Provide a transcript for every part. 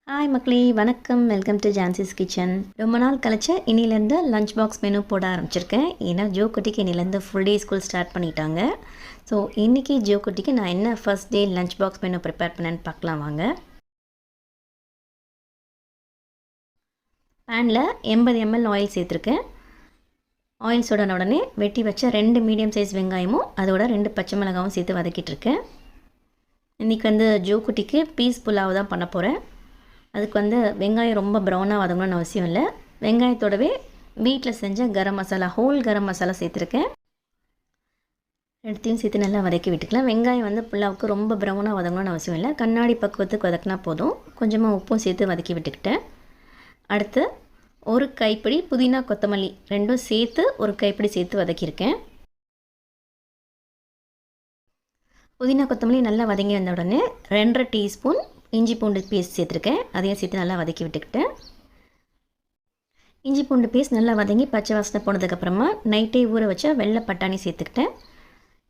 Hi மக்களே, வணக்கம். Welcome to Jancy's kitchen. ரொம்ப நாள் கழிச்சு இன்னிலேருந்து லஞ்ச் பாக்ஸ் மெனு போட ஆரம்பிச்சிருக்கேன். ஏன்னா ஜோ குட்டிக்கு இன்னிலேருந்து ஃபுல் டே ஸ்கூல் ஸ்டார்ட் பண்ணிட்டாங்க. ஸோ இன்றைக்கி ஜோ குட்டிக்கு நான் என்ன first day lunch box menu prepare பண்ணேன்னு பார்க்கலாம் வாங்க. பேனில் 80 ml ஆயில் சேர்த்துருக்கேன். ஆயில் சூடான உடனே வெட்டி வச்ச 2 மீடியம் சைஸ் வெங்காயமும் அதோட 2 பச்சை மிளகாவும் சேர்த்து வதக்கிட்டுருக்கேன். இன்றைக்கி ஜோ குட்டிக்கு பீஸ் புலாவ் தான் பண்ண போகிறேன். அதுக்கு வெங்காயம் ரொம்ப ப்ரௌனாக வதங்கணும்னு அவசியம் இல்லை. வெங்காயத்தோடவே வீட்டில் செஞ்ச கரம் மசாலா, ஹோல் கரம் மசாலா சேர்த்துருக்கேன். ரெண்டுத்தையும் சேர்த்து நல்லா வதக்கி விட்டுக்கலாம். வெங்காயம் புலாவுக்கு ரொம்ப ப்ரௌனாக வதங்கணும்னு அவசியம் இல்லை. கண்ணாடி பக்குவத்துக்கு வதக்கினா போதும். கொஞ்சமாக உப்பும் சேர்த்து வதக்கி விட்டுக்கிட்டேன். அடுத்து ஒரு கைப்பிடி புதினா கொத்தமல்லி ரெண்டும் சேர்த்து ஒரு கைப்பிடி சேர்த்து வதக்கியிருக்கேன். புதினா கொத்தமல்லி நல்லா வதங்கி வந்த உடனே 2.5 டீஸ்பூன் இஞ்சி பூண்டு பேஸ்ட் சேர்த்துருக்கேன். அதையும் சேர்த்து நல்லா வதக்கி விட்டுக்கிட்டேன். இஞ்சி பூண்டு பேஸ்ட் நல்லா வதங்கி பச்சை வாசனை போனதுக்கப்புறமா நைட்டே ஊற வச்சா வெள்ளை பட்டாணி சேர்த்துக்கிட்டேன்.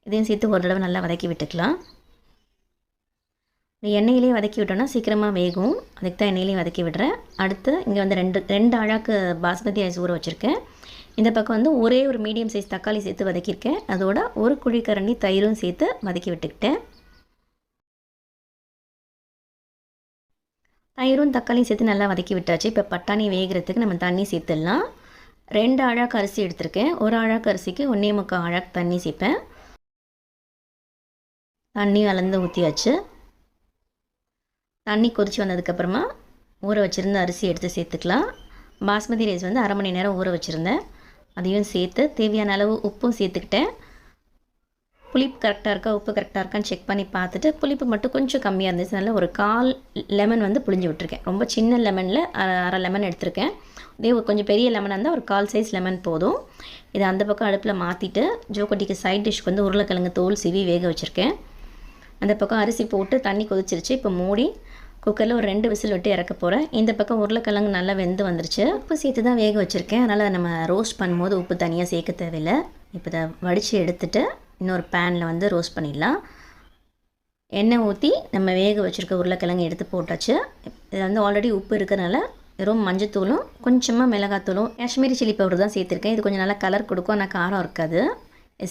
இதையும் சேர்த்து ஒரு தடவை நல்லா வதக்கி விட்டுக்கலாம். இந்த எண்ணெயிலே வதக்கி விட்டோன்னா சீக்கிரமாக வேகும். அதுக்கு தான் எண்ணெயிலே வதக்கி விடுறேன். அடுத்து இங்கே ரெண்டு அழாக்கு பாஸ்மதி ரைஸ் ஊற வச்சுருக்கேன். இந்த பக்கம் ஒரே ஒரு மீடியம் சைஸ் தக்காளி சேர்த்து வதக்கியிருக்கேன். அதோட ஒரு குழிக்கரண்டி தயிரும் சேர்த்து வதக்கி விட்டுக்கிட்டேன். தயிரும் தக்காளியும் சேர்த்து நல்லா வதக்கி விட்டாச்சு. இப்போ பட்டாணி வேகிறதுக்கு நம்ம தண்ணி சேர்த்துடலாம். 2 அழாக்கு அரிசி எடுத்திருக்கேன். ஒரு அழாக்கு அரிசிக்கு 1.25 அழாக்கு தண்ணி சேர்ப்பேன். தண்ணி அளந்து ஊற்றியாச்சு. தண்ணி கொதித்து வந்ததுக்கப்புறமா ஊற வச்சுருந்த அரிசி எடுத்து சேர்த்துக்கலாம். பாஸ்மதி ரைஸ் 1/2 மணி நேரம் ஊற வச்சுருந்தேன். அதையும் சேர்த்து தேவையான அளவு உப்பும் சேர்த்துக்கிட்டேன். புளிப்பு கரெக்டாக இருக்கா, உப்பு கரெக்டாக இருக்கான்னு செக் பண்ணி பார்த்துட்டு புளிப்பு மட்டும் கொஞ்சம் கம்மியாக இருந்துச்சு. நல்லா ஒரு 1/4 லெமன் புளிஞ்சு விட்டுருக்கேன். ரொம்ப சின்ன லெமனில் அரை லெமன் எடுத்திருக்கேன். இதே கொஞ்சம் பெரிய லெமனாக இருந்தால் ஒரு 1/4 சைஸ் லெமன் போதும். இதை அந்த பக்கம் அடுப்பில் மாற்றிட்டு ஜோக்குட்டிக்கு சைட் டிஷ்க்கு உருளைக்கிழங்கு தோல் சீவி வேக வச்சுருக்கேன். அந்த பக்கம் அரிசி போட்டு தண்ணி கொதிச்சிருச்சு. இப்போ மூடி குக்கரில் ஒரு 2 விசில் விட்டு இறக்க போகிறேன். இந்த பக்கம் உருளைக்கிழங்கு நல்லா வெந்து வந்துருச்சு. உப்பு சேர்த்து தான் வேக வச்சுருக்கேன். அதனால் நம்ம ரோஸ்ட் பண்ணும்போது உப்பு தனியாக சேர்க்க தேவையில்லை. இப்போ இதை வடித்து எடுத்துகிட்டு இன்னொரு பேனில் ரோஸ்ட் பண்ணிடலாம். எண்ணெய் ஊற்றி நம்ம வேக வச்சுருக்க உருளைக்கிழங்கு எடுத்து போட்டாச்சு. இதில் ஆல்ரெடி உப்பு இருக்கிறனால வெறும் மஞ்சத்தூளும் கொஞ்சமாக மிளகாத்தூளும் காஷ்மீரி சில்லி பவுடர் தான் சேர்த்துருக்கேன். இது கொஞ்சம் நல்லா கலர் கொடுக்கும், ஆனால் காரம் இருக்காது.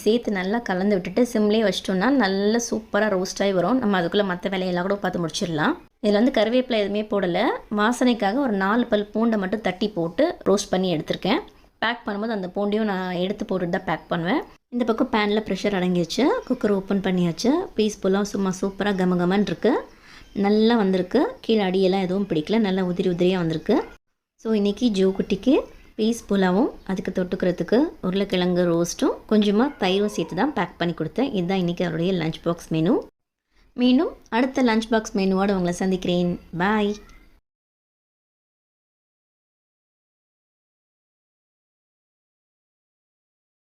சேர்த்து நல்லா கலந்து விட்டுட்டு சிம்லேயே வச்சிட்டோம்னா நல்லா சூப்பராக ரோஸ்ட் ஆகி வரும். நம்ம அதுக்குள்ளே மற்ற வேலையெல்லாம் கூட பார்த்து முடிச்சிடலாம். இதில் கருவேப்பிலை எதுவுமே போடலை. வாசனைக்காக ஒரு 4 பல் பூண்டை மட்டும் தட்டி போட்டு ரோஸ்ட் பண்ணி எடுத்திருக்கேன். பேக் பண்ணும்போது அந்த பூண்டையும் நான் எடுத்து போட்டுட்டு தான் பேக் பண்ணுவேன். இந்த பக்கம் பேனில் ப்ரெஷர் அடங்கிடுச்சு. குக்கர் ஓப்பன் பண்ணியாச்சு. பீஸ்ஃபுல்லாக சும்மா சூப்பராக கமகமன்னு இருக்குது. நல்லா வந்திருக்கு. கீழே அடியெல்லாம் எதுவும் பிடிக்கல. நல்லா உதிரியாக வந்திருக்கு. ஸோ இன்றைக்கி ஜோ குட்டிக்கு பீஸ் புலாவும் அதுக்கு தொட்டுக்கிறதுக்கு உருளைக்கிழங்கு ரோஸ்ட்டும் கொஞ்சமாக தயிரும் சேர்த்து தான் பேக் பண்ணி கொடுத்தேன். இதுதான் இன்றைக்கி அவருடைய லஞ்ச் பாக்ஸ் மெனு. மீண்டும் அடுத்த லஞ்ச் பாக்ஸ் மெனுவோடு உங்களை சந்திக்கிறேன். பாய்.